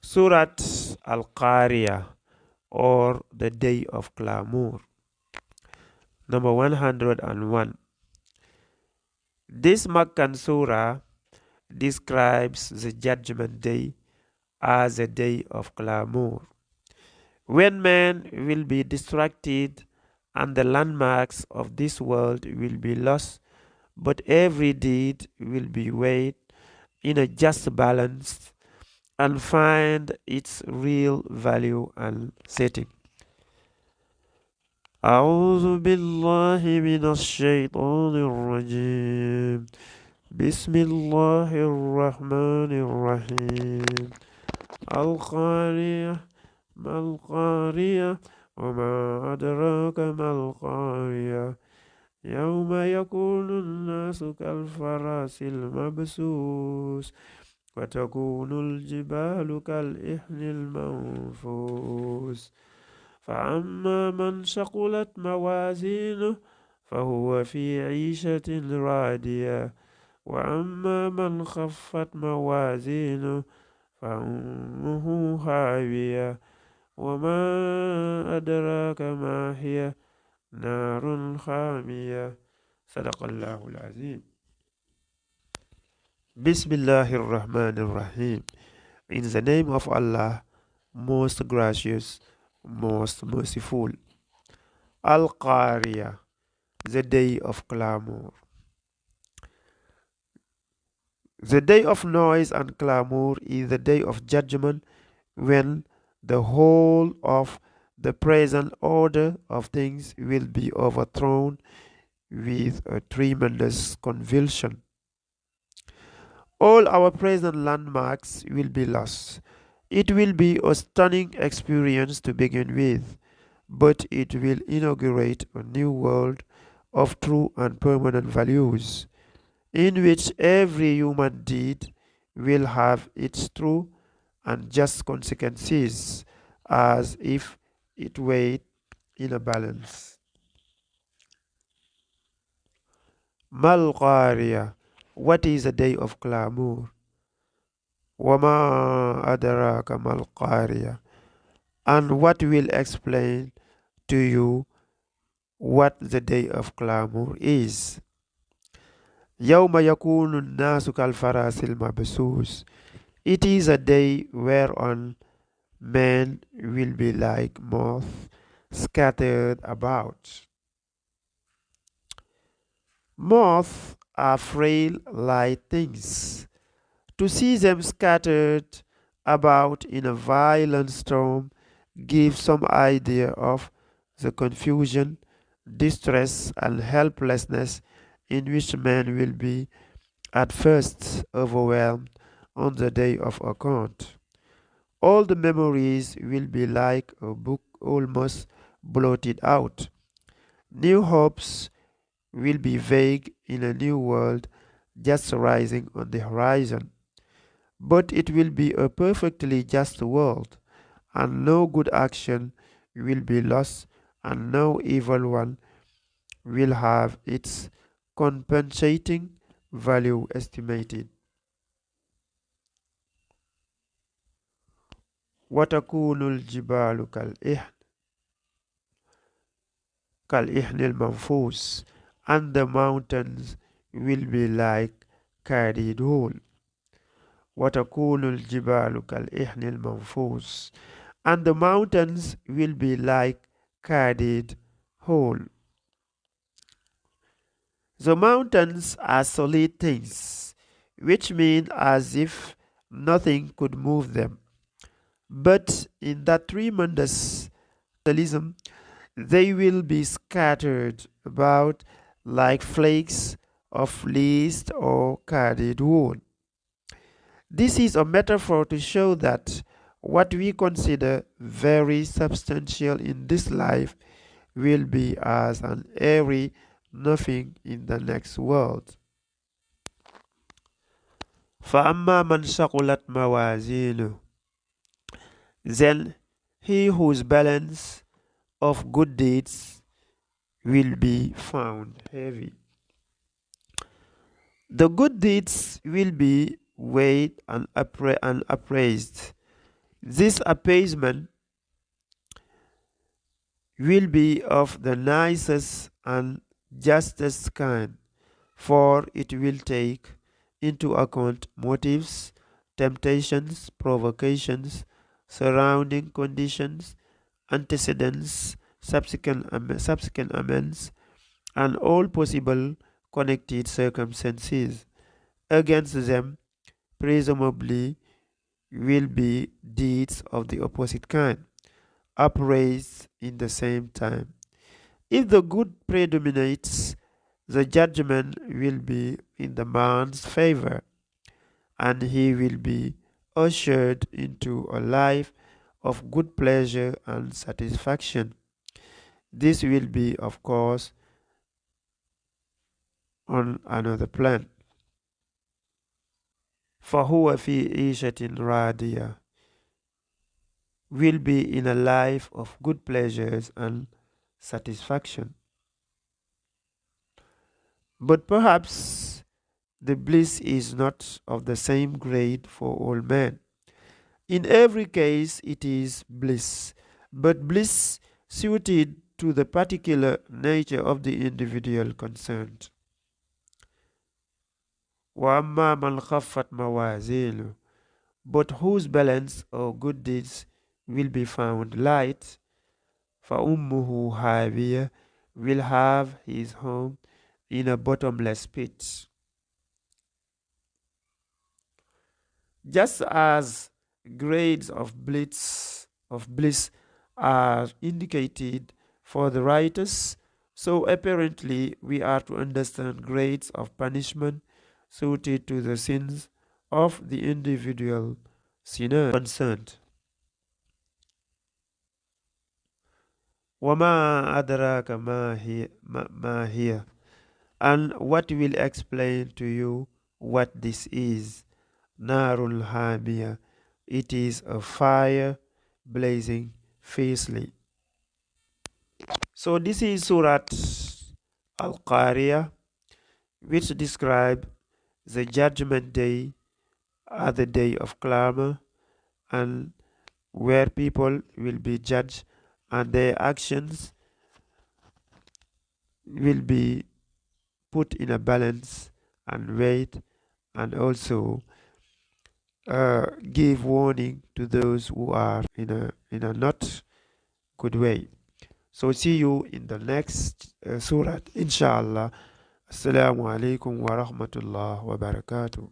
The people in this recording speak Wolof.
Surat Al Qari'ah, or the Day of Clamor. Number 101. This Makkan Surah describes the Judgment Day as a day of clamor, when man will be distracted and the landmarks of this world will be lost, but every deed will be weighed in a just balance and find its real value and setting. أعوذ بالله من الشيطان الرجيم. بسم الله الرحمن الرحيم. القارية ما القارية وما أدراك ما القارية يوم يكون الناس كالفراس المبثوث وتكون الجبال كالإحن المنفوش فأما من ثقلت موازينه فهو في عيشة راضية وأما من خفت موازينه فأمه هاوية وما أدراك ما هي نار حامية صدق الله العظيم. Bismillahir Rahmanir Rahim. In the name of Allah, most gracious, most merciful. Al Qari'ah, the day of clamor. The day of noise and clamor is the day of judgment, when the whole of the present order of things will be overthrown with a tremendous convulsion. All our present landmarks will be lost. It will be a stunning experience to begin with, but it will inaugurate a new world of true and permanent values, in which every human deed will have its true and just consequences, as if it weighed in a balance. Mal Qariya, what is a day of clamor? Wama adraka mal Qariya, and what will explain to you what the day of clamor is. Yawma yakunu nasu kal farasil mabsus. It is a day whereon men will be like moths scattered about. Moths are frail, light things. To see them scattered about in a violent storm gives some idea of the confusion, distress, and helplessness in which men will be at first overwhelmed on the day of account. All the memories will be like a book almost blotted out. New hopes will be vague in a new world just rising on the horizon. But it will be a perfectly just world, and no good action will be lost, and no evil one will have its compensating value estimated. وتكون الجبال كالإحن المنفوس, and the mountains will be like carried wool. وتكون الجبال كالإحن المنفوس, and the mountains will be like carried whole. The mountains are solid things, which mean as if nothing could move them. But in that tremendous capitalism, they will be scattered about like flakes of fleeced or carded wool. This is a metaphor to show that what we consider very substantial in this life will be as an airy nothing in the next world. فَأَمَّا مَنْ ثَقُلَتْ مَوَازِينُهُ, then he whose balance of good deeds will be found heavy. The good deeds will be weighed and appraised. This appeasement will be of the nicest and justest kind, for it will take into account motives, temptations, provocations, surrounding conditions, antecedents, subsequent amends, and all possible connected circumstances. Against them, presumably, will be deeds of the opposite kind, upraised in the same time. If the good predominates, the judgment will be in the man's favor, and he will be ushered into a life of good pleasure and satisfaction. This will be, of course, on another plan. فَهُوَ فِي عِيشَةٍ رَاضِيَةٍ will be in a life of good pleasures and satisfaction. But perhaps the bliss is not of the same grade for all men. In every case, it is bliss, but bliss suited to the particular nature of the individual concerned. وَأَمَّا مَنْ خَفَّتْ مَوَازِينُهُ, but whose balance or good deeds will be found light, فَأُمُّهُ هَاوِيَةٌ, will have his home in a bottomless pit. Just as grades of bliss are indicated for the righteous, so apparently we are to understand grades of punishment suited to the sins of the individual sinner concerned. وَمَا أَدْرَاكَ مَا هِيَ, and what will explain to you what this is? Narul Hamia, it is a fire blazing fiercely. So this is Surat Al Qari'ah, which describe the judgment day at the day of clamor, and where people will be judged and their actions will be put in a balance and weighed, and also give warning to those who are in a not good way. So see you in the next surah, inshallah. Assalamu alaikum wa rahmatullah wa barakatuh.